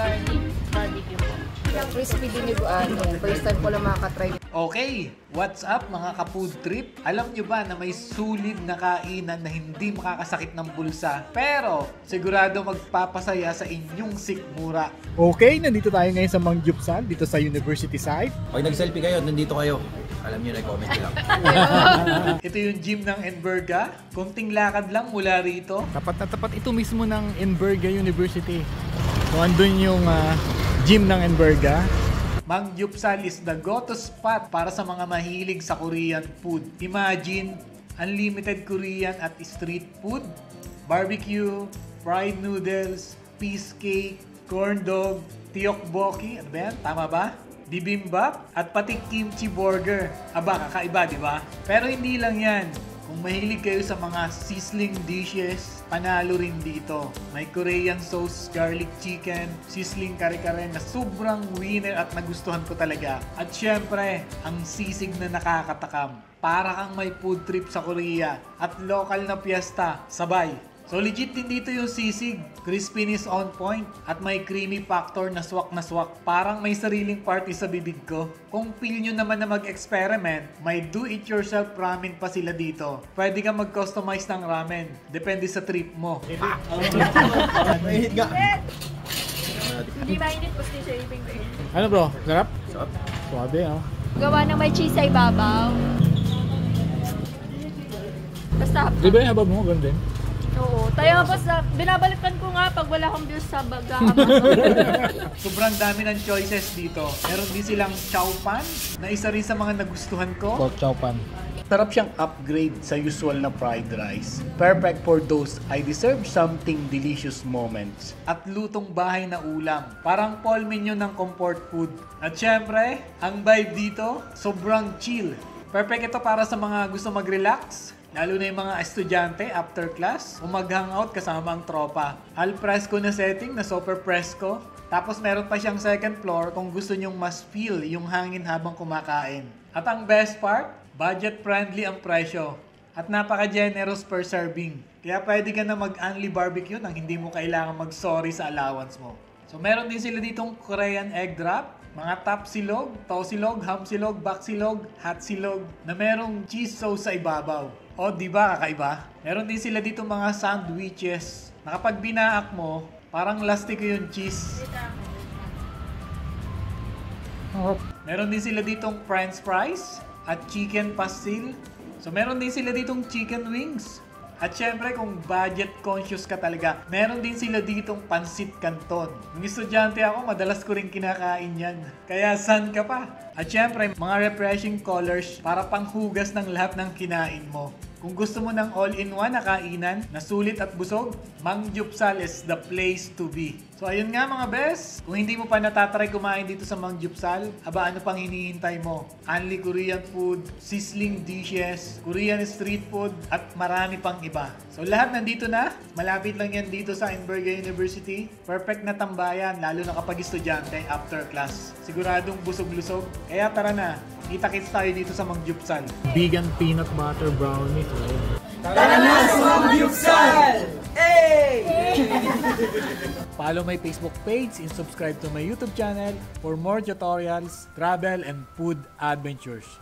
garlic barbecue po. Crispy dinuguan. First time ko lang makakatry. Okay, what's up mga ka-food trip? Alam nyo ba na may sulit na kainan na hindi makakasakit ng bulsa pero sigurado magpapasaya sa inyong sikmura? Okay, nandito tayo ngayon sa Mang Jupsal, dito sa University side. Pag nag-selfie kayo, nandito kayo. Alam nyo na, comment lang. Ito yung gym ng Enverga. Kunting lakad lang mula rito. Tapat na tapat ito mismo ng Enverga University. So andun yung gym ng Enverga. Mang Jupsal is the go-to spot para sa mga mahilig sa Korean food. Imagine, unlimited Korean at street food, barbecue, fried noodles, piece cake, corn dog, tteokbokki, ano ba yan? Tama ba? Bibimbap, at pati kimchi burger. Aba, kakaiba, di ba? Pero hindi lang yan. Kung mahilig kayo sa mga sizzling dishes, panalo rin dito. May Korean sauce, garlic chicken, sizzling kare-kare na sobrang winner at nagustuhan ko talaga. At syempre, ang sisig na nakakatakam. Para kang may food trip sa Korea at local na piyesta, sabay. So legit din dito yung sisig, crispiness on point at may creamy factor na swak. Parang may sariling party sa bibig ko. Kung feel nyo naman na mag-experiment, may do-it-yourself ramen pa sila dito. Pwede ka mag-customize ng ramen, depende sa trip mo. Mahihit nga. Hindi mainit po siya iping ko. Ano bro? Sarap? Sarap. Suabe, oh. Gawa ng may cheese sa ibabaw. Basta Di ba yung habab mo? Ganda din. oo. Tayo po sa binabalikan ko nga pag wala akong views sa baga. Sobrang dami ng choices dito. Meron din silang chow pan na isa rin sa mga nagustuhan ko. Pork chow pan. Sarap siyang upgrade sa usual na fried rice. Perfect for those I deserve something delicious moments. At lutong bahay na ulam. Parang Paul menu ng comfort food. At syempre, ang vibe dito, sobrang chill. Perfect ito para sa mga gusto mag-relax. Lalo na yung mga estudyante after class o mag-hangout kasama ang tropa. Al fresco na setting na super fresco. Tapos meron pa siyang second floor kung gusto nyong mas feel yung hangin habang kumakain. At ang best part, budget friendly ang presyo. At napaka-generous per serving. Kaya pwede ka na mag-only barbecue nang hindi mo kailangan mag-sorry sa allowance mo. So meron din sila ditong Korean egg drop, mga top silog, toe silog, ham silog, back silog, hot silog na merong cheese sauce sa ibabaw. O, di ba kakaiba? Meron din sila dito mga sandwiches na kapag binaak mo, parang lastiko yung cheese. Meron din sila ditong french fries at chicken pastil. So meron din sila ditong chicken wings. At syempre kung budget conscious ka talaga, meron din sila ditong pansit canton. Nung estudyante ako, madalas ko rin kinakain yan. Kaya san ka pa? At syempre, mga refreshing colors para panghugas ng lahat ng kinain mo. Kung gusto mo ng all-in-one na kainan na sulit at busog, Mang Jupsal is the place to be. So ayun nga mga bes, kung hindi mo pa natatry kumain dito sa Mang Jupsal, aba ano pang hinihintay mo? Only Korean food, sizzling dishes, Korean street food, at marami pang iba. So lahat nandito na, malapit lang yan dito sa Enverga University. Perfect na tambayan, lalo na kapag estudyante after class. Siguradong busog-lusog, kaya tara na, kita-kits tayo dito sa Mang Jupsal. Vegan peanut butter brownie. Tara na sa Mang Jupsal! Hey! Follow my Facebook page and subscribe to my YouTube channel for more tutorials, travel, and food adventures.